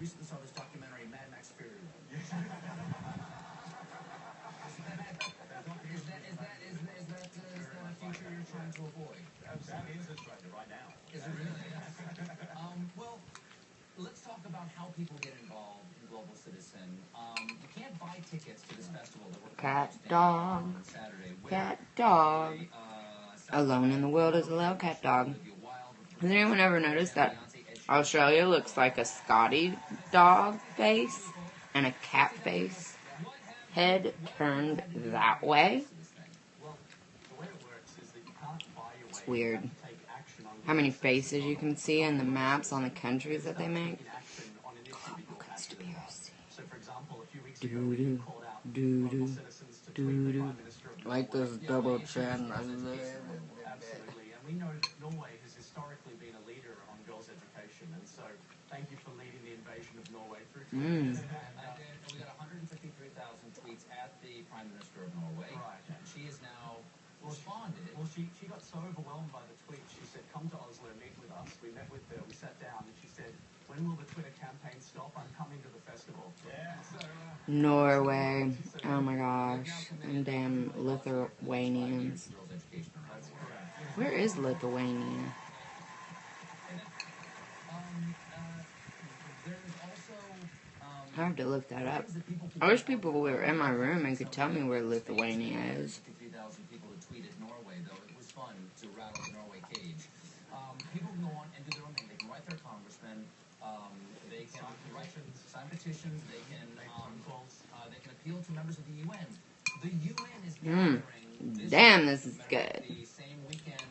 recently saw this documentary, Mad Max Fury Road. Is that a future you're trying to avoid? That is Australia right now. Is it really? Well, let's talk about how people get involved in Global Citizen. You can't buy tickets to this festival that we're Cat dog. on Saturday. Cat dog. Alone in the World is a Little Cat Dog. Has anyone ever noticed that Australia looks like a Scotty dog face and a cat face? Head turned that way. It's weird how many faces you can see in the maps on the countries that they make. Global conspiracy. Doo-doo, doo-doo, doo-doo. Like this double chin. Absolutely. And we know that Norway has historically been a leader on girls' education. And so thank you for leading the invasion of Norway through Twitter. We got 153,000 tweets at the Prime Minister of Norway. Right. And she is now responded. Well, she got so overwhelmed by the tweet, she said, come to Oslo, meet with us. We met with her, we sat down, and she said, when will the Twitter campaign stop? I'm coming to the festival. Yeah. So, Norway. Oh my gosh. And damn Lithuanians. Where is Lithuania? I have to look that up. I wish people were in my room and could tell me where Lithuania is. 53,000 people to tweet at Norway, though. It was fun to rattle the Norway cage. People can go on and do their own thing. They can write their congressman. They can sign petitions. They can appeal to members of the UN. The UN is gathering. Damn, this is good. The same weekend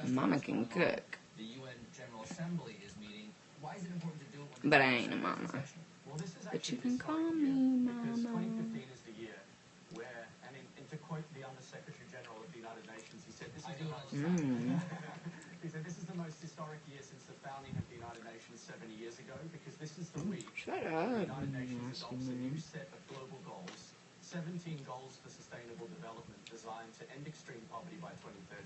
Mama can cook. The UN General Assembly is meeting. Why is it important to do it when But I ain't a mama. well, this is But you actually can call me because mama. 2015 is the year where, and to quote the Under Secretary General of the United Nations, he said, this is he said, this is the most historic year since the founding of the United Nations 70 years ago, because this is the week Shut the up. United Nations adopts a new set of global goals, 17 goals for sustainable development designed to end extreme poverty by 2030,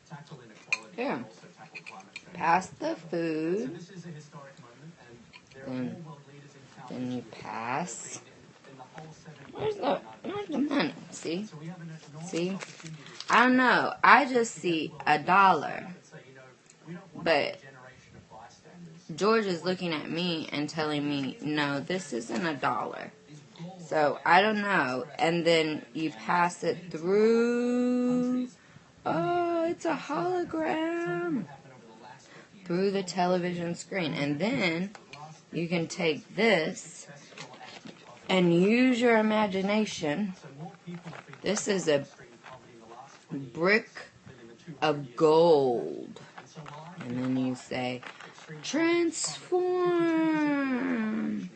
tackle inequality, Yeah. and also tackle climate change. Pass the So food. this is a historic moment, and there are more world leaders in town. Then you pass. In the whole 7 Where's years the money? See? So we have an enormous See? opportunity to I don't know. I just see $1. say, we don't want But a generation of bystanders. George is looking at me and telling me, no, this isn't $1. So I don't know. And then you pass it through. Oh, it's a hologram. Through the television screen. And then you can take this and use your imagination. This is a brick of gold. And then you say, transform.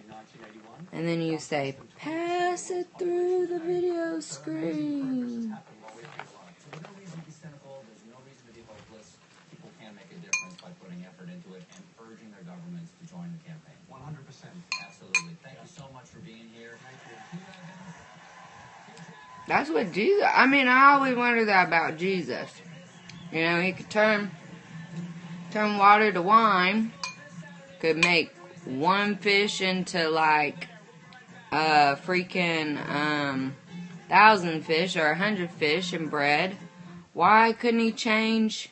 And then you say, pass it through the video screen. There's no reason to be cynical. There's no reason to be hopeless. People can make a difference by putting effort into it and urging their governments to join the campaign. 100%. Absolutely. Thank you so much for being here. That's what Jesus, I mean, I always wondered that about Jesus. You know, he could turn water to wine, could make one fish into like a freaking 1,000 fish or 100 fish and bread. Why couldn't he change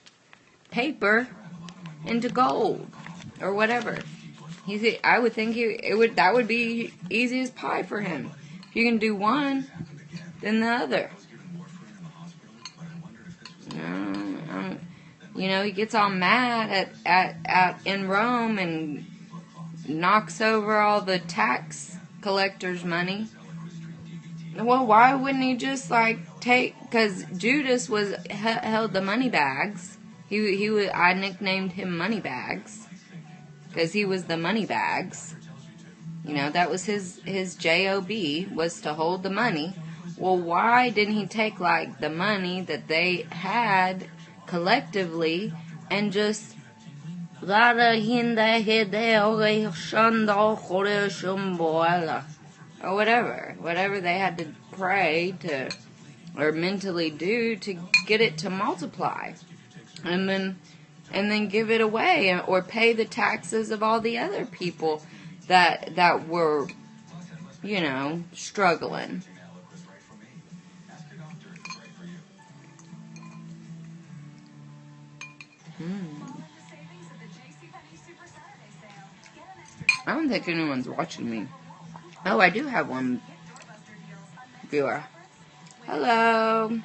paper into gold or whatever? I would think that would be easy as pie for him. If you can do one, then the other. You know, he gets all mad at in Rome and knocks over all the tax collectors' money. Well, why wouldn't he just take? Because Judas held the money bags. I nicknamed him Moneybags because he was the money bags. You know, that was his job, was to hold the money. Well, why didn't he take the money that they had collectively and just or whatever they had to pray to or mentally do to get it to multiply, and then give it away or pay the taxes of all the other people that were, struggling. I don't think anyone's watching me. Oh, I do have one viewer. Hello.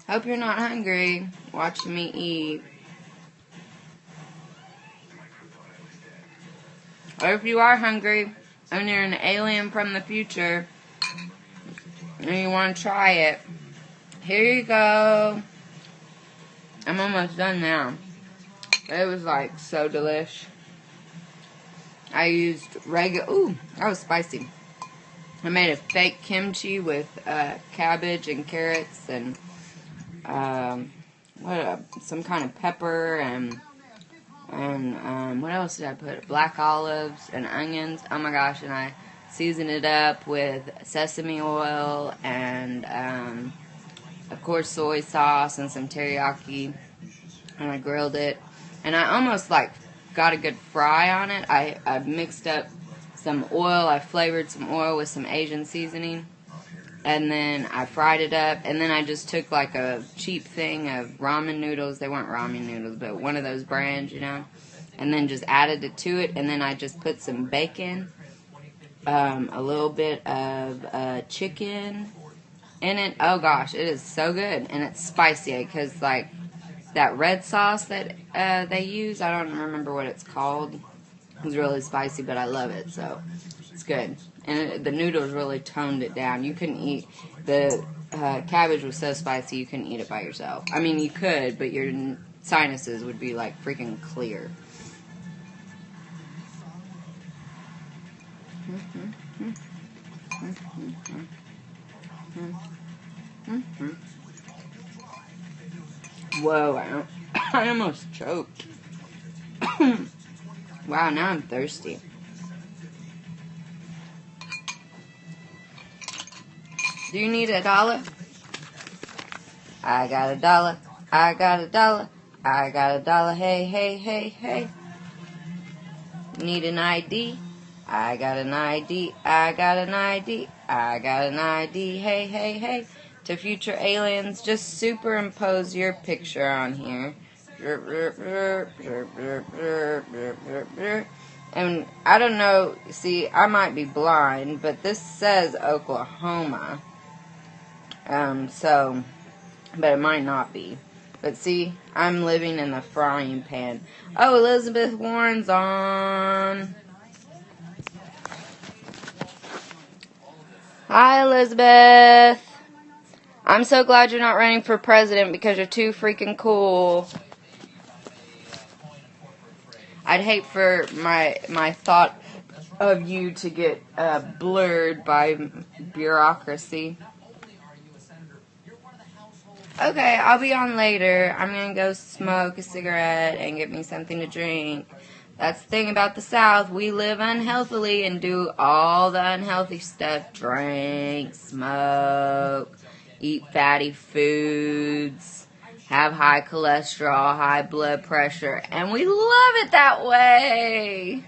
Hope you're not hungry watching me eat. Or if you are hungry and you're an alien from the future and you want to try it, here you go. I'm almost done now. It was like so delish. I used regular. Ooh, that was spicy. I made a fake kimchi with cabbage and carrots and some kind of pepper and what else did I put? Black olives and onions. Oh my gosh! And I seasoned it up with sesame oil and of course soy sauce and some teriyaki. And I grilled it, and I almost got a good fry on it. I mixed up some oil. I flavored some oil with some Asian seasoning. And then I fried it up. And then I just took a cheap thing of ramen noodles. They weren't ramen noodles, but one of those brands, And then just added it to it. And then I just put some bacon, a little bit of chicken in it. Oh gosh, it is so good. And it's spicy because that red sauce that they use, I don't remember what it's called. It's really spicy, but I love it, so it's good. And the noodles really toned it down. You couldn't eat, the cabbage was so spicy you couldn't eat it by yourself. I mean, you could, but your sinuses would be freaking clear. Whoa, I almost choked. Wow, now I'm thirsty. Do you need $1? I got $1. I got $1. I got $1. Hey, hey, hey, hey. Need an ID? I got an ID. I got an ID. I got an ID. Hey, hey, hey. To future aliens, just superimpose your picture on here. And I don't know, see, I might be blind, but this says Oklahoma. But it might not be. But see, I'm living in the frying pan. Oh, Elizabeth Warren's on. Hi, Elizabeth. I'm so glad you're not running for president because you're too freaking cool. I'd hate for my thought of you to get blurred by bureaucracy. Okay, I'll be on later. I'm going to go smoke a cigarette and get me something to drink. That's the thing about the South. We live unhealthily and do all the unhealthy stuff. Drink, smoke, eat fatty foods, have high cholesterol, high blood pressure, and we love it that way.